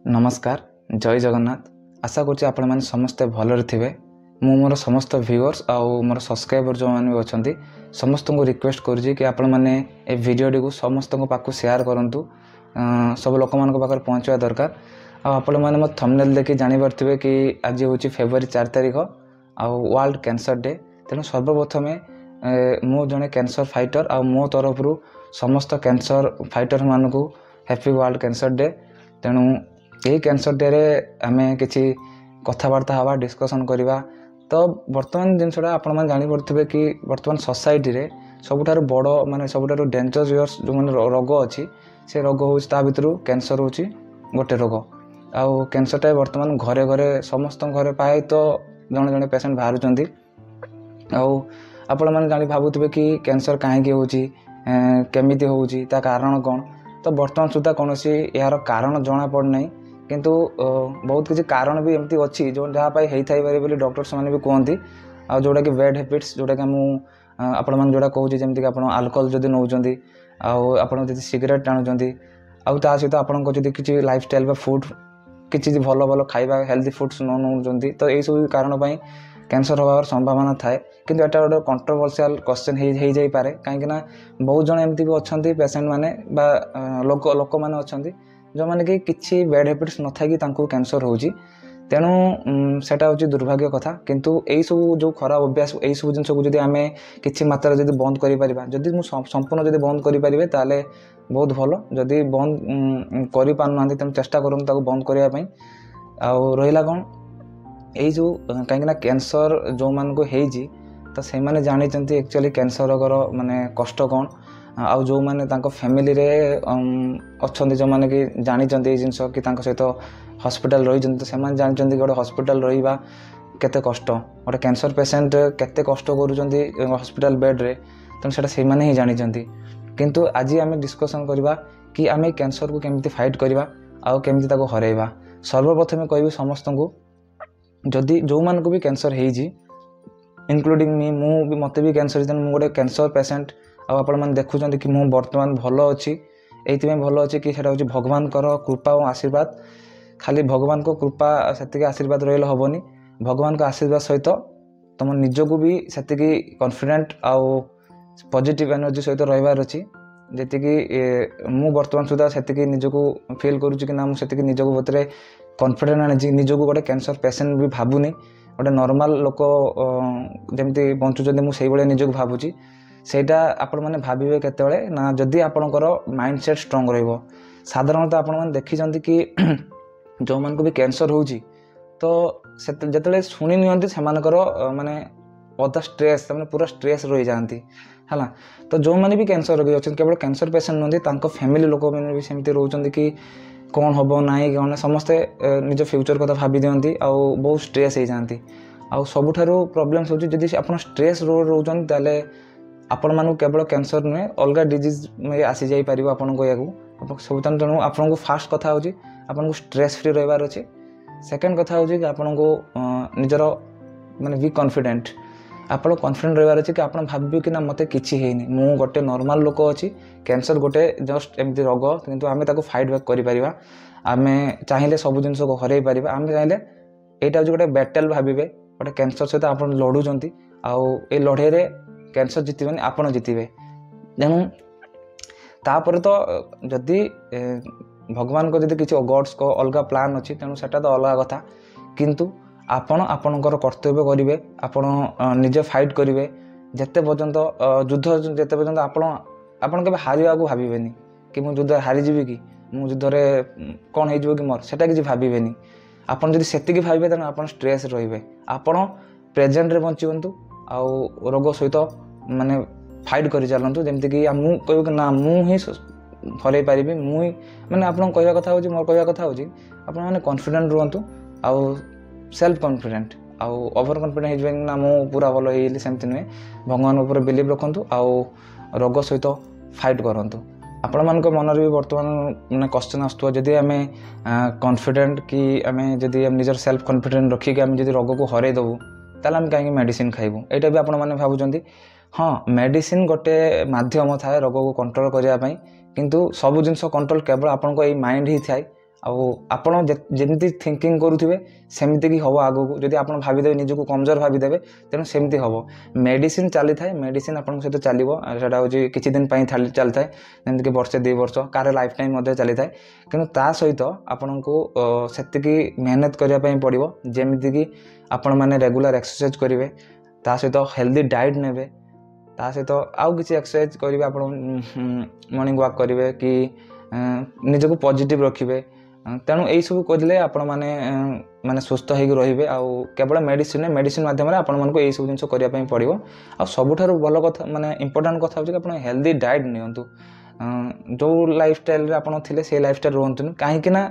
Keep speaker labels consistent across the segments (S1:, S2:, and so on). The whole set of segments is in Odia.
S1: नमस्कार जय जगन्नाथ। आशा करुँचे आपण मैंने समस्ते भलरे थे। मु मोर समस्त व्यूअर्स आउ मोर सब्सक्राइबर जो मैंने भी अच्छा समस्त को रिक्वेस्ट करुँची कि आपण मैंने ए वीडियोटी को समस्त पाक शेयर करूँ, सब लोक मान पाखे पहुँचवा दरकार। आपण मैंने मो थंबनेल देखि जानी पारे कि आज हूँ फेब्रुआरी 4 तारिख आउ वर्ल्ड कैंसर डे। तेणु सर्वप्रथमे मु जड़े कैंसर फाइटर आ मो तरफ समस्त कैंसर फाइटर मानक हैप्पी वर्ल्ड कैंसर डे। तेणु यही कैंसर डे रे आमे किछि कथबार्ता हवा डिस्कसन करवा। तो वर्तमान जिनसा आपण मैंने जानीपे कि वर्तमान सोसाइटी रे सबुठारु बड़ माने सबुठारु डेंजरस जो माने रोग अच्छी से रोग हूँ भितर कैंसर हूँ गोटे रोग। आउ कैंसरटा वर्तमान घरे घरे समस्त घरे पाए तो जड़े जड़े पेसेंट बाहर आउ आपण मैंने जानी भावुवे कि कैंसर कहीं होमिति होउची ता कारण कौन। तो वर्तमान सुधा कौन यार कारण जना पड़ना किंतु बहुत किसी कारण भी एमती अच्छी जो जहाँपाई होता है डॉक्टर्स मैंने भी कहती आ जोड़ा कि बैड हैबिट्स जोड़ा कि आपण मैंने जोड़ा कहूँ जमीक आप अल्कोहल जदि नौकरी आपड़ सिगरेट टाणुंट आउ ता सहित आपको किसी लाइफस्टाइल फूड किसी भल भल खाଇବା हेल्दी फुड्स नौकरी तो यही सब कारण कैंसर होबार संभावना थाए। किंतु एटा गोटे कंट्रोवर्शियल क्वेश्चन हो जाई पारे कहीं बहुत जन एमती भी अच्छा पेसेंट माने बा लोक मैंने अच्छा जो मैंने कि किसी बैड हैबिट्स न था कि कैंसर होची। तेणु सेटा हूँ दुर्भाग्य कथा। किंतु यही सब जो खराब अभ्यास यही सब जिन को जब आम कि मात्रा जब बंद करें संपूर्ण जब बंद करें ताले बहुत भल। जदि बंद करना तेणु चेष्टा करूँ बंद करने रहा कौन यही जो कहीं कैंसर जो मान को होती तो से मैंने जानते एक्चुअली कैंसर रोगर माने कष्ट कौन आउ जो मैंने फैमिली रे अच्छा जो मैंने कि जानते जिनस कि सहित हॉस्पिटल रही तो से जानते गोटे हॉस्पिटल रहा केते कष्ट गोटे कैंसर पेसेंट केते कष्ट कर हॉस्पिटल बेड रे तेणु से ही जानते। किंतु आज आम डिस्कसन करवा कि आम कैंसर को केमती फाइट करवा आउ केमती ताको हरैबा। सर्वप्रथमे कहबी समस्त को जदि जो मान को भी कैंसर होइजी इंक्लूडिंग मी मु मते भी कैंसर मु गोटे कैंसर पेसेंट आपण मैंने देखुं कि मु वर्तमान भल अच्छी ये भल अच्छी कि हूँ भगवान कृपा और आशीर्वाद। खाली भगवान को कृपा से आशीर्वाद रही हेनी भगवान को आशीर्वाद सहित तुम निजको भी से कॉन्फिडेंट आउ पॉजिटिव एनर्जी सहित रहीबार अच्छी जी मु वर्तमान सुधा से निजको फील करुँची कि ना मुझे निजको भीतर कॉन्फिडेंट आनी निजको गोटे कैंसर पेसेंट भी भावुनी गोटे नॉर्मल लोक जमती बंचुंट मुझे निजको भावुची सेटा आपण मैंने भावे केतबेले ना जदि आपणकर माइंडसेट स्ट्रांग रहिबो। साधारणतः आपण मैंने देखी कि जो मान को भी कैंसर होउची तो जिते शुणी नियंती से माने अधा स्ट्रेस पूरा स्ट्रेस रही जाती है। तो जो मैंने भी कैंसर रोगी अच्छे केवल कैंसर पेसेंट नुहति फैमिली लोक मैंने भी सेमती रोचंती कि कौन हम ना कौन समस्ते निज फ्यूचर कथा भाभी दिखती आउ बहुत स्ट्रेस हो जाती। आउ सबुठारु प्रॉब्लम्स होची जदि आप स्ट्रेस रोचंती ताले आपण मानू केवल कैंसर नुहे अलग डिजीज में आसी जाई पारिबो आपन को याकू सब। तेणु आपन को फास्ट कथा होची आपन को स्ट्रेस फ्री रहिबार अछि। सेकंड कथा होची कि आपन को निजर माने बी कॉन्फिडेंट आपन कॉन्फिडेंट रहिबार अछि कि आपन भाबिबे कि ना मते किछि हेनी मु गोटे नॉर्मल लोक अछि कैंसर गोटे जस्ट एमती रोग किंतु आमे ताको फाइट बैक करि परिबा। आमे चाहिले सब जिंस को हरई परिबा। आमे चाहिले एटा जो गोटे बैटल भाबिबे गोटे कैंसर सहित आपन लढुचंती आउ ए लढे रे कैंसर जितबेनी आपण जितबे। तेणु तापर तो जदि भगवान को जदि किसी गॉड्स को अलग प्लान अच्छी तेणु सेटा तो अलग कथा। किंतु आपण आपणकर कर्तव्य करेंगे आपण निजे फाइट करेंगे जिते पर्यंत युद्ध जिते पर्यंत आपण के हारिया को भावेनि कि मुझ युद्ध हारीजी कि मु युद्ध कौन हो कि मोर सेटा किसी भावेनि। आपड़ जब से भावे तेना आप स्ट्रेस रे आपण प्रेजेंट रे बंचु आउ रोग सहित माने फाइट कर चलतु जमती कि मु कह कि ना मु ही हरई पारि मुई मैंने आप कहवा कथा हो मोर कहवा कथा होची आप मैंने कॉन्फिडेंट रुहतु आउ सेल्फ कॉन्फिडेंट आउ ओवर कॉन्फिडेंट हो ना मु पूरा भल होली सेमती नुहे भगवान उपर बिलीव रखु आउ रोग सहित फाइट करूँ। आपण मान मन भी बर्तमान मैंने क्वेश्चन आसुआ जदि आम कॉन्फिडेंट कि आम जदि निजर सेल्फ कॉन्फिडेंट रखिक आम जदि रोग को हरई देबू ताले आम कहीं मेडिसिन खाइबू एटा भी आपण मैंने भावुं। हाँ मेडिसिन गोटे मध्यम थाए रोग को कंट्रोल करने किंतु सब जिनस कंट्रोल केवल आपण माइंड ही थाए ଆପଣ ଯେମିତି ଥିଙ୍କିଂ କରୁଥିବେ ସେମିତି କି ହେବ ଆଗକୁ। ଯଦି ଆପଣ ଭାବିଦେବେ ନିଜକୁ କମଜୋର ଭାବିଦେବେ ତେଣୁ ସେମିତି ହେବ। ମେଡ଼ିସିନ ଚାଲିଥାଏ, ମେଡ଼ିସିନ ଆପଣଙ୍କ ସହିତ ଚାଲିବ, ସେଇଟା ହେଉଛି କିଛି ଦିନ ପାଇଁ ଚାଲିଥାଏ, ଯେମିତିକି ବର୍ଷେ 2 ବର୍ଷ, କାହାର ଲାଇଫ୍ ଟାଇମ୍ ମଧ୍ୟ ଚାଲିଥାଏ। କିନ୍ତୁ ତା ସହିତ ଆପଣଙ୍କୁ ସେତିକି ମେହନତ କରିବା ପାଇଁ ପଡ଼ିବ, ଯେମିତିକି ଆପଣମାନେ ରେଗୁଲାର ଏକ୍ସରସାଇଜ୍ କରିବେ, ତା ସହିତ ହେଲ୍ଦି ଡାଏଟ୍ ନେବେ, ତା ସହିତ ଆଉ କିଛି ଏକ୍ସରସାଇଜ୍ କରିବେ, ଆପଣ ମର୍ଣ୍ଣିଂ ୱାକ୍ କରିବେ କି ନିଜକୁ ପଜିଟିଭ୍ ରଖିବେ। ତେଣୁ ଏଇସବୁ କରିଲେ ଆପଣମାନେ ମାନେ ସୁସ୍ଥ ହେଇକି ରହିବେ। ଆଉ କେବଳ ମେଡ଼ିସିନ ମାଧ୍ୟମରେ ଆପଣମାନଙ୍କୁ ଏଇସବୁ ଜିନିଷ କରିବା ପାଇଁ ପଡ଼ିବ। ଆଉ ସବୁଠାରୁ ଭଲ କଥା ମାନେ ଇମ୍ପୋର୍ଟାଣ୍ଟ କଥା ହେଉଛି କି ଆପଣ ହେଲ୍ଦି ଡାଏଟ୍ ନିଅନ୍ତୁ। ଯେଉଁ ଲାଇଫଷ୍ଟାଇଲ୍ରେ ଆପଣ ଥିଲେ ସେଇ ଲାଇଫଷ୍ଟାଇଲ୍ ରୁହନ୍ତୁନି। କାହିଁକି ନା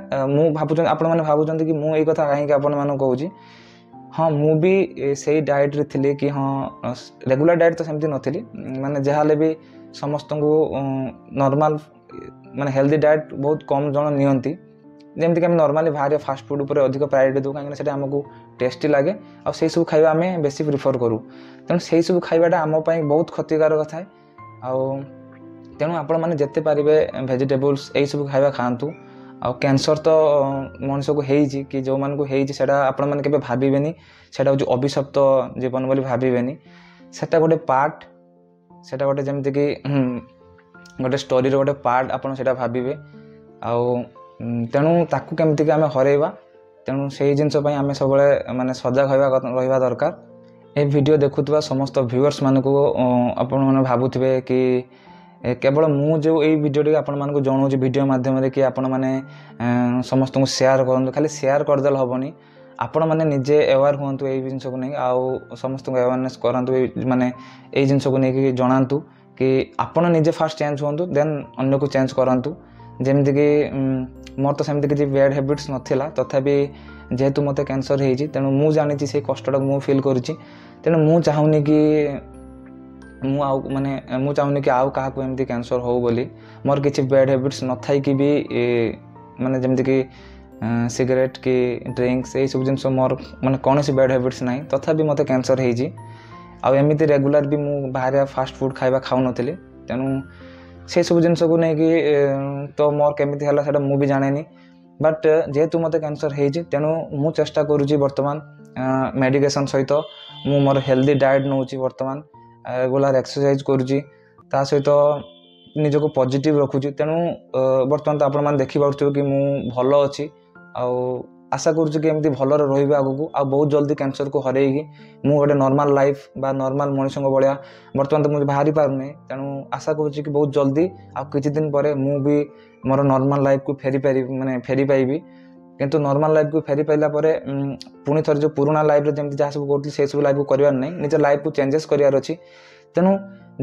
S1: ଆପଣମାନେ ଭାବୁଛନ୍ତି କି ମୁଁ ଏଇ କଥା କାହିଁକି ଆପଣମାନଙ୍କୁ କହୁଛି। ହଁ, ମୁଁ ବି ସେଇ ଡାଏଟ୍ରେ ଥିଲି କି ହଁ ରେଗୁଲାର ଡାଏଟ୍ ତ ସେମିତି ନଥିଲି, ମାନେ ଯାହା ହେଲେ ବି ସମସ୍ତଙ୍କୁ ନର୍ମାଲ ମାନେ ହେଲ୍ଦି ଡାଏଟ୍ ବହୁତ କମ୍ ଜଣ ନିଅନ୍ତି। ଯେମିତିକି ଆମେ ନର୍ମାଲି ବାହାରେ ଫାଷ୍ଟଫୁଡ଼୍ ଉପରେ ଅଧିକ ପ୍ରାୟୋରିଟି ଦେଉ, କାହିଁକିନା ସେଇଟା ଆମକୁ ଟେଷ୍ଟି ଲାଗେ ଆଉ ସେଇସବୁ ଖାଇବା ଆମେ ବେଶୀ ପ୍ରିଫର୍ କରୁ। ତେଣୁ ସେଇସବୁ ଖାଇବାଟା ଆମ ପାଇଁ ବହୁତ କ୍ଷତିକାରକ ଥାଏ। ଆଉ ତେଣୁ ଆପଣମାନେ ଯେତେ ପାରିବେ ଭେଜିଟେବୁଲ୍ସ ଏଇସବୁ ଖାଇବା ଖାଆନ୍ତୁ। ଆଉ କ୍ୟାନ୍ସର ତ ମଣିଷକୁ ହେଇଛି, କି ଯେଉଁମାନଙ୍କୁ ହେଇଛି ସେଇଟା ଆପଣମାନେ କେବେ ଭାବିବେନି ସେଇଟା ହେଉଛି ଅଭିଶପ୍ତ ଜୀବନ ବୋଲି ଭାବିବେନି। ସେଇଟା ଗୋଟେ ପାର୍ଟ, ସେଇଟା ଗୋଟେ ଯେମିତିକି ଗୋଟେ ଷ୍ଟୋରିର ଗୋଟେ ପାର୍ଟ ଆପଣ ସେଇଟା ଭାବିବେ। ଆଉ ତେଣୁ ତାକୁ କେମିତିକି ଆମେ ହରେଇବା, ତେଣୁ ସେଇ ଜିନିଷ ପାଇଁ ଆମେ ସବୁବେଳେ ମାନେ ସଜାଗ ରହିବା ଦରକାର। ଏ ଭିଡ଼ିଓ ଦେଖୁଥିବା ସମସ୍ତ ଭିଉଅର୍ସମାନଙ୍କୁ ଆପଣମାନେ ଭାବୁଥିବେ କି କେବଳ ମୁଁ ଯେଉଁ ଏଇ ଭିଡ଼ିଓଟି ଆପଣମାନଙ୍କୁ ଜଣାଉଛି ଭିଡ଼ିଓ ମାଧ୍ୟମରେ କି ଆପଣମାନେ ସମସ୍ତଙ୍କୁ ସେୟାର କରନ୍ତୁ। ଖାଲି ସେୟାର କରିଦେଲେ ହେବନି, ଆପଣମାନେ ନିଜେ ଆୱାର ହୁଅନ୍ତୁ ଏଇ ଜିନିଷକୁ ନେଇକି, ଆଉ ସମସ୍ତଙ୍କୁ ଆୱାରନେସ୍ କରାନ୍ତୁ, ମାନେ ଏଇ ଜିନିଷକୁ ନେଇକି ଜଣାନ୍ତୁ କି ଆପଣ ନିଜେ ଫାର୍ଷ୍ଟ ଚେଞ୍ଜ ହୁଅନ୍ତୁ, ଦେନ୍ ଅନ୍ୟକୁ ଚେଞ୍ଜ କରାନ୍ତୁ। ଯେମିତିକି ମୋର ତ ସେମିତି କିଛି ବ୍ୟାଡ଼୍ ହ୍ୟାବିଟ୍ସ ନଥିଲା, ତଥାପି ଯେହେତୁ ମୋତେ କ୍ୟାନ୍ସର ହେଇଛି ତେଣୁ ମୁଁ ଜାଣିଛି ସେଇ କଷ୍ଟଟାକୁ ମୁଁ ଫିଲ୍ କରୁଛି। ତେଣୁ ମୁଁ ଚାହୁଁନି କି ଆଉ କାହାକୁ ଏମିତି କ୍ୟାନ୍ସର ହଉ ବୋଲି। ମୋର କିଛି ବ୍ୟାଡ଼୍ ହ୍ୟାବିଟ୍ସ ନଥାଇକି ବି ମାନେ ଯେମିତିକି ସିଗାରେଟ୍ କି ଡ୍ରିଙ୍କସ୍ ଏଇସବୁ ଜିନିଷ ମୋର ମାନେ କୌଣସି ବ୍ୟାଡ଼୍ ହ୍ୟାବିଟ୍ସ ନାହିଁ, ତଥାପି ମୋତେ କ୍ୟାନ୍ସର ହେଇଛି। ଆଉ ଏମିତି ରେଗୁଲାର ବି ମୁଁ ବାହାରେ ଫାଷ୍ଟଫୁଡ଼୍ ଖାଇବା ଖାଉନଥିଲି। ତେଣୁ ସେସବୁ ଜିନିଷକୁ ନେଇକି ତ ମୋର କେମିତି ହେଲା ସେଇଟା ମୁଁ ବି ଜାଣେନି। ବଟ୍ ଯେହେତୁ ମୋତେ କ୍ୟାନ୍ସର ହେଇଛି ତେଣୁ ମୁଁ ଚେଷ୍ଟା କରୁଛି ବର୍ତ୍ତମାନ ମେଡ଼ିକେସନ୍ ସହିତ ମୁଁ ମୋର ହେଲ୍ଦି ଡାଏଟ୍ ନେଉଛି, ବର୍ତ୍ତମାନ ରେଗୁଲାର ଏକ୍ସରସାଇଜ୍ କରୁଛି, ତା ସହିତ ନିଜକୁ ପଜିଟିଭ୍ ରଖୁଛି। ତେଣୁ ବର୍ତ୍ତମାନ ତ ଆପଣମାନେ ଦେଖିପାରୁଥିବେ କି ମୁଁ ଭଲ ଅଛି। ଆଉ ଆଶା କରୁଛି କି ଏମିତି ଭଲରେ ରହିବେ ଆଗକୁ, ଆଉ ବହୁତ ଜଲ୍ଦି କ୍ୟାନ୍ସରକୁ ହରେଇକି ମୁଁ ଗୋଟେ ନର୍ମାଲ ଲାଇଫ୍ ବା ନର୍ମାଲ ମଣିଷଙ୍କ ଭଳିଆ ବର୍ତ୍ତମାନ ତ ମୁଁ ବାହାରି ପାରୁନି। ତେଣୁ ଆଶା କରୁଛି କି ବହୁତ ଜଲ୍ଦି ଆଉ କିଛି ଦିନ ପରେ ମୁଁ ବି ମୋର ନର୍ମାଲ ଲାଇଫ୍କୁ ଫେରି ପାଇବି। କିନ୍ତୁ ନର୍ମାଲ ଲାଇଫ୍କୁ ଫେରି ପାଇଲା ପରେ ପୁଣି ଥରେ ଯେଉଁ ପୁରୁଣା ଲାଇଫ୍ରେ ଯେମିତି ଯାହା ସବୁ କରୁଥିଲି ସେସବୁ ଲାଇଫ୍କୁ କରିବାର ନାହିଁ, ନିଜ ଲାଇଫ୍କୁ ଚେଞ୍ଜେସ୍ କରିବାର ଅଛି। ତେଣୁ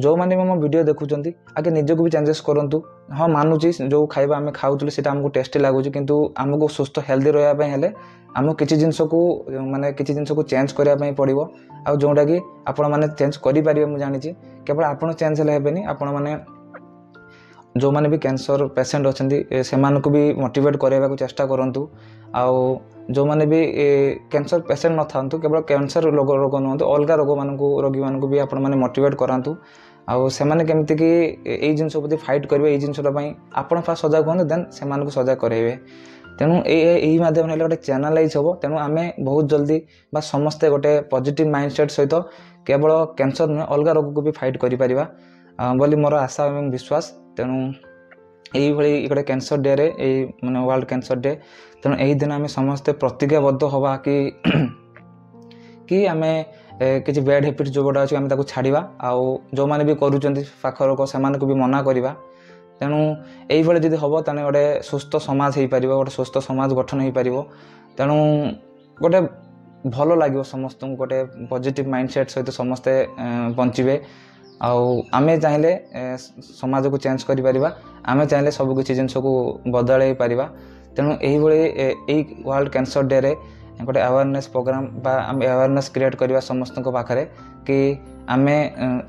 S1: ଯେଉଁମାନେ ବି ମୋ ଭିଡ଼ିଓ ଦେଖୁଛନ୍ତି ଆଗେ ନିଜକୁ ବି ଚେଞ୍ଜେସ୍ କରନ୍ତୁ। ହଁ, ମାନୁଛି ଯେଉଁ ଖାଇବା ଆମେ ଖାଉଥିଲୁ ସେଇଟା ଆମକୁ ଟେଷ୍ଟି ଲାଗୁଛି, କିନ୍ତୁ ଆମକୁ ସୁସ୍ଥ ହେଲ୍ଦି ରହିବା ପାଇଁ ହେଲେ ଆମକୁ କିଛି ଜିନିଷକୁ ଚେଞ୍ଜ କରିବା ପାଇଁ ପଡ଼ିବ। ଆଉ ଯେଉଁଟାକି ଆପଣମାନେ ଚେଞ୍ଜ କରିପାରିବେ ମୁଁ ଜାଣିଛି। କେବଳ ଆପଣ ଚେଞ୍ଜ ହେଲେ ହେବେନି, ଆପଣମାନେ ଯେଉଁମାନେ ବି କ୍ୟାନ୍ସର ପେସେଣ୍ଟ ଅଛନ୍ତି ସେମାନଙ୍କୁ ବି ମୋଟିଭେଟ୍ କରାଇବାକୁ ଚେଷ୍ଟା କରନ୍ତୁ। ଆଉ ଯେଉଁମାନେ ବି କ୍ୟାନ୍ସର ପେସେଣ୍ଟ ନଥାନ୍ତୁ, କେବଳ କ୍ୟାନ୍ସର ରୋଗ ନୁହନ୍ତୁ, ଅଲଗା ରୋଗୀମାନଙ୍କୁ ବି ଆପଣମାନେ ମୋଟିଭେଟ୍ କରାନ୍ତୁ। ଆଉ ସେମାନେ କେମିତିକି ଏଇ ଜିନିଷ ପ୍ରତି ଫାଇଟ୍ କରିବେ, ଏଇ ଜିନିଷଟା ପାଇଁ ଆପଣ ଫାର୍ଷ୍ଟ ସଜାଗ ହୁଅନ୍ତୁ, ଦେନ୍ ସେମାନଙ୍କୁ ସଜାଗ କରାଇବେ। ତେଣୁ ଏଇ ମାଧ୍ୟମରେ ହେଲେ ଗୋଟେ ଚ୍ୟାନେଲାଇଜ୍ ହେବ। ତେଣୁ ଆମେ ବହୁତ ଜଲ୍ଦି ବା ସମସ୍ତେ ଗୋଟେ ପଜିଟିଭ୍ ମାଇଣ୍ଡସେଟ୍ ସହିତ କେବଳ କ୍ୟାନ୍ସର ନୁହେଁ ଅଲଗା ରୋଗକୁ ବି ଫାଇଟ୍ କରିପାରିବା ବୋଲି ମୋର ଆଶା ଏବଂ ବିଶ୍ୱାସ। ତେଣୁ এইভাবে ଗୋଟେ କ୍ୟାନ୍ସର ଡେରେ ଏଇ ମାନେ ୱାର୍ଲଡ଼ କ୍ୟାନ୍ସର ଡେ, ତେଣୁ ଏହି ଦିନ ଆମେ ସମସ୍ତେ ପ୍ରତିଜ୍ଞାବଦ୍ଧ ହେବା କି ଆମେ କିଛି ବ୍ୟାଡ଼୍ ହ୍ୟାବିଟ୍ ଯେଉଁଟା ଅଛି ଆମେ ତାକୁ ଛାଡ଼ିବା। ଆଉ ଯେଉଁମାନେ ବି କରୁଛନ୍ତି ପାଖ ଲୋକ ସେମାନଙ୍କୁ ବି ମନା କରିବା। ତେଣୁ এইଭଳି ଯଦି ହେବ ତାହେଲେ ଗୋଟେ ସୁସ୍ଥ ସମାଜ ହେଇପାରିବ, ଗୋଟେ ସୁସ୍ଥ ସମାଜ ଗଠନ ହେଇପାରିବ। ତେଣୁ ଗୋଟେ ଭଲ ଲାଗିବ ସମସ୍ତଙ୍କୁ, ଗୋଟେ ପଜିଟିଭ୍ ମାଇଣ୍ଡସେଟ୍ ସହିତ ସମସ୍ତେ ବଞ୍ଚିବେ। ଆଉ ଆମେ ଚାହିଁଲେ ସମାଜକୁ ଚେଞ୍ଜ କରିପାରିବା, ଆମେ ଚାହିଁଲେ ସବୁକିଛି ଜିନିଷକୁ ବଦଳାଇ ପାରିବା। ତେଣୁ ଏଇଭଳି ଏଇ ୱାର୍ଲଡ଼ କ୍ୟାନ୍ସର ଡେରେ ଗୋଟେ ଆୱାରନେସ୍ ପ୍ରୋଗ୍ରାମ୍ ବା ଆମେ ଆୱାରନେସ୍ କ୍ରିଏଟ୍ କରିବା ସମସ୍ତଙ୍କ ପାଖରେ କି ଆମେ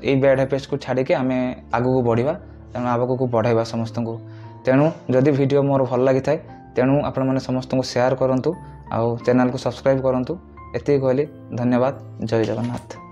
S1: ଏଇ ବ୍ୟାଡ଼୍ ହ୍ୟାବିଟ୍ସକୁ ଛାଡ଼ିକି ଆମେ ଆଗକୁ ବଢ଼ିବା, ତେଣୁ ଆଗକୁ ବଢ଼ାଇବା ସମସ୍ତଙ୍କୁ। ତେଣୁ ଯଦି ଭିଡ଼ିଓ ମୋର ଭଲ ଲାଗିଥାଏ ତେଣୁ ଆପଣମାନେ ସମସ୍ତଙ୍କୁ ସେୟାର କରନ୍ତୁ ଆଉ ଚ୍ୟାନେଲକୁ ସବସ୍କ୍ରାଇବ୍ କରନ୍ତୁ। ଏତିକି କହିଲି, ଧନ୍ୟବାଦ, ଜୟ ଜଗନ୍ନାଥ।